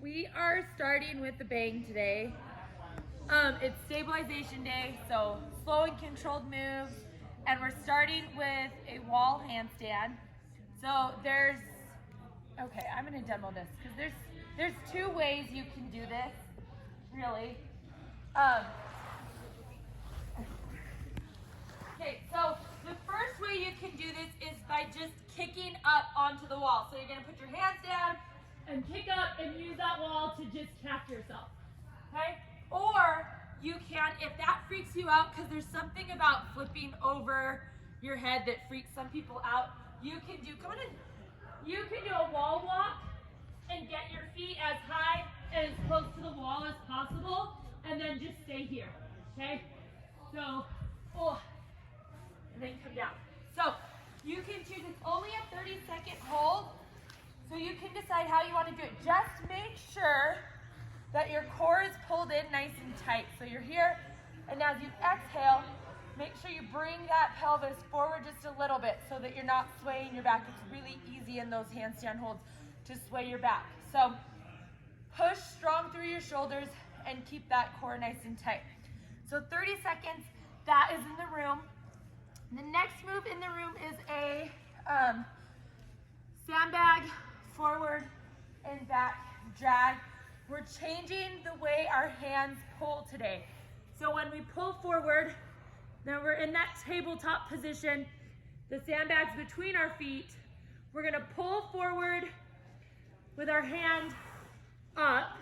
We are starting with the bang today. It's stabilization day, so slow and controlled moves, and we're starting with a wall handstand. So okay, I'm gonna demo this because there's two ways you can do this, really. Okay, so the first way you can do this is by just kicking up onto the wall. So you're gonna put your hands down and kick up and use that wall to just catch yourself, okay? Or you can, if that freaks you out, because there's something about flipping over your head that freaks some people out, you can do, come on in, you can do a wall walk and get your feet as high and as close to the wall as possible, and then just stay here, okay? So, and then come down. So you can choose, it's only a 30-second hold, so you can decide how you want to do it. Just make sure that your core is pulled in nice and tight. So you're here, and as you exhale, make sure you bring that pelvis forward just a little bit so that you're not swaying your back. It's really easy in those handstand holds to sway your back. So push strong through your shoulders and keep that core nice and tight. So 30 seconds, that is in the room. The next move in the room is a sandbag, forward and back drag. We're changing the way our hands pull today. So when we pull forward, now we're in that tabletop position, the sandbag's between our feet. We're gonna pull forward with our hand up,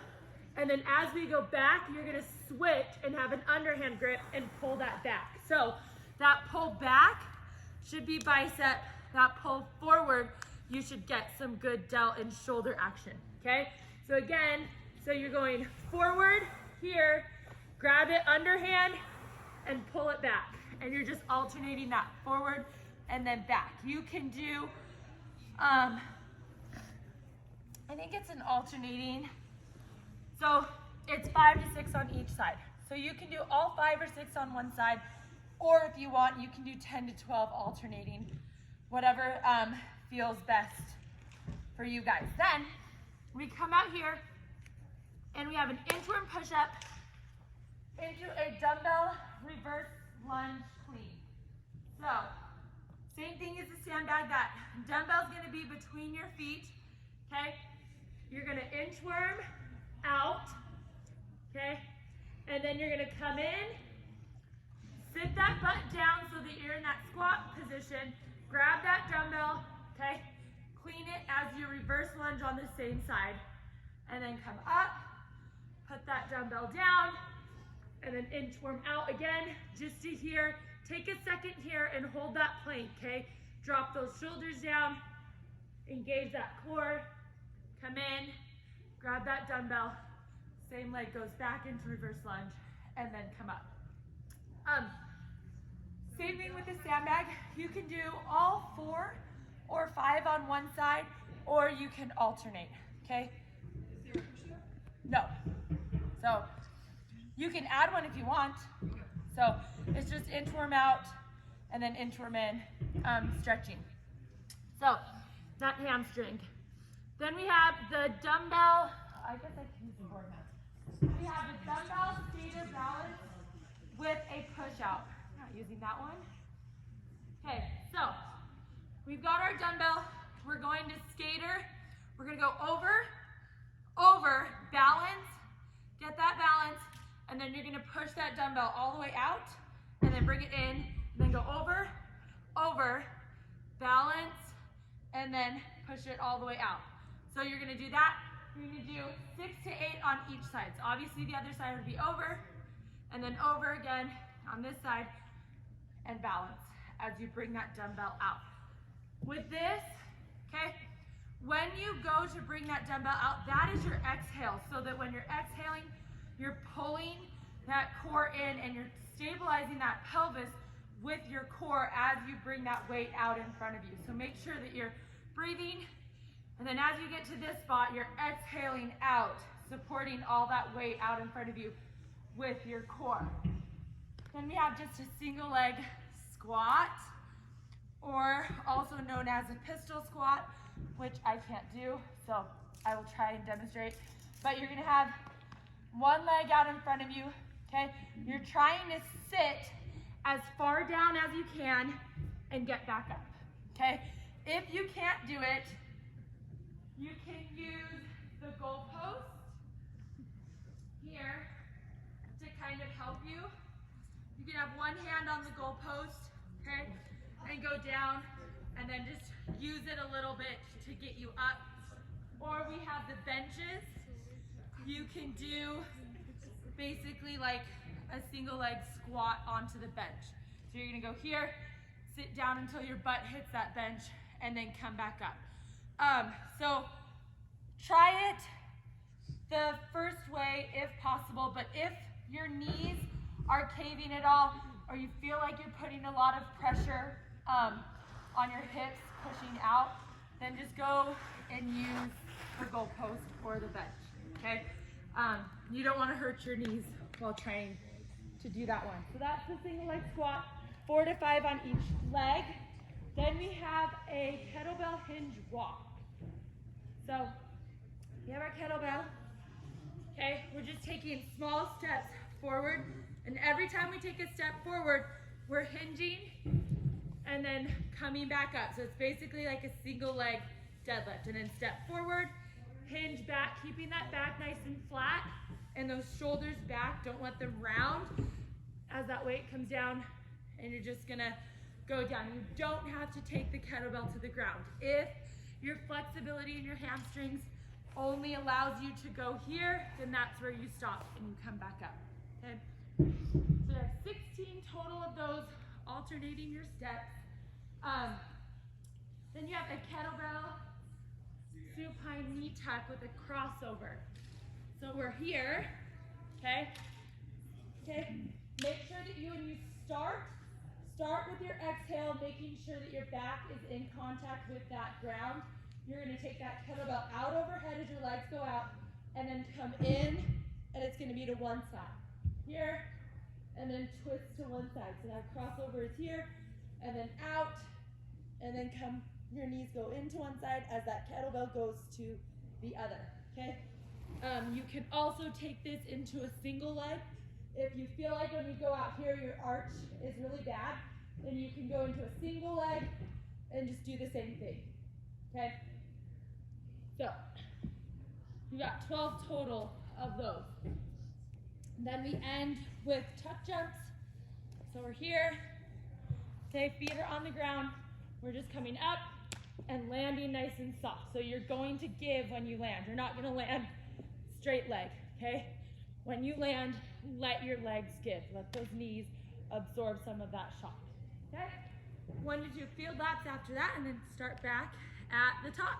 and then as we go back, you're gonna switch and have an underhand grip and pull that back. So that pull back should be bicep. That pull forward, you should get some good delt and shoulder action, okay? So again, so you're going forward here, grab it underhand and pull it back. And you're just alternating that forward and then back. You can do, I think it's an alternating. So it's 5 to 6 on each side. So you can do all 5 or 6 on one side, or if you want, you can do 10 to 12 alternating, whatever feels best for you guys. Then we come out here and we have an inchworm push-up into a dumbbell reverse lunge clean. So same thing as the sandbag, that dumbbell's gonna be between your feet, okay? You're gonna inchworm out, okay? And then you're gonna come in, sit that butt down so that you're in that squat position, grab that dumbbell, okay? Clean it as you reverse lunge on the same side, and then come up, put that dumbbell down, and then inchworm out again, just to here. Take a second here and hold that plank, okay? Drop those shoulders down, engage that core, come in, grab that dumbbell, same leg goes back into reverse lunge, and then come up. Same thing with the sandbag. You can do all 4 or 5 on one side, or you can alternate, okay? Is there a push-up? No. So you can add one if you want. So it's just inchworm out and then inchworm in, stretching. So that hamstring. Then we have the dumbbell, I guess I can use the board now. We have the dumbbell skater balance with a push out. I'm not using that one. Okay, so we've got our dumbbell. We're going to skater. We're gonna go over, over, balance, get that balance, and then you're gonna push that dumbbell all the way out, and then bring it in, and then go over, over, balance, and then push it all the way out. So you're gonna do that. You're gonna do 6 to 8 on each side. So obviously the other side would be over, and then over again on this side, and balance as you bring that dumbbell out. With this, okay, when you go to bring that dumbbell out, that is your exhale, so that when you're exhaling, you're pulling that core in and you're stabilizing that pelvis with your core as you bring that weight out in front of you. So make sure that you're breathing, and then as you get to this spot, you're exhaling out, supporting all that weight out in front of you with your core. Then we have just a single leg squat, or also known as a pistol squat, which I can't do, so I will try and demonstrate. but you're gonna have one leg out in front of you, okay? You're trying to sit as far down as you can and get back up, okay? If you can't do it, you can use the goalpost here to kind of help you. You can have one hand on the goalpost, okay, and go down, and then just use it a little bit to get you up. Or we have the benches. You can do basically like a single leg squat onto the bench. So you're gonna go here, sit down until your butt hits that bench, and then come back up. So try it the first way if possible, but if your knees are caving at all, or you feel like you're putting a lot of pressure on your hips, pushing out, then just go and use the goalpost or the bench, okay? You don't want to hurt your knees while trying to do that one. So that's the single leg squat, 4 to 5 on each leg. Then we have a kettlebell hinge walk. So we have our kettlebell, okay? We're just taking small steps forward, and every time we take a step forward, we're hinging and then coming back up. So it's basically like a single leg deadlift, and then step forward, hinge back, keeping that back nice and flat, and those shoulders back, don't let them round as that weight comes down, and you're just gonna go down. You don't have to take the kettlebell to the ground. If your flexibility in your hamstrings only allows you to go here, then that's where you stop and you come back up, okay? So you have 16 total of those, alternating your steps. Then you have a kettlebell supine knee tuck with a crossover. So we're here, okay? Okay, make sure that when you start with your exhale, making sure that your back is in contact with that ground. You're gonna take that kettlebell out overhead as your legs go out, and then come in, and it's gonna be to one side. Here, and then twist to one side. So that crossover is here, and then out, and then your knees go into one side as that kettlebell goes to the other, okay? You can also take this into a single leg. If you feel like when you go out here, your arch is really bad, then you can go into a single leg and just do the same thing, okay? So, you got 12 total of those. Then we end with tuck jumps. So we're here, okay, feet are on the ground. We're just coming up and landing nice and soft. So you're going to give when you land. You're not gonna land straight leg, okay? When you land, let your legs give. Let those knees absorb some of that shock, okay? 1 to 2 field laps after that, and then start back at the top.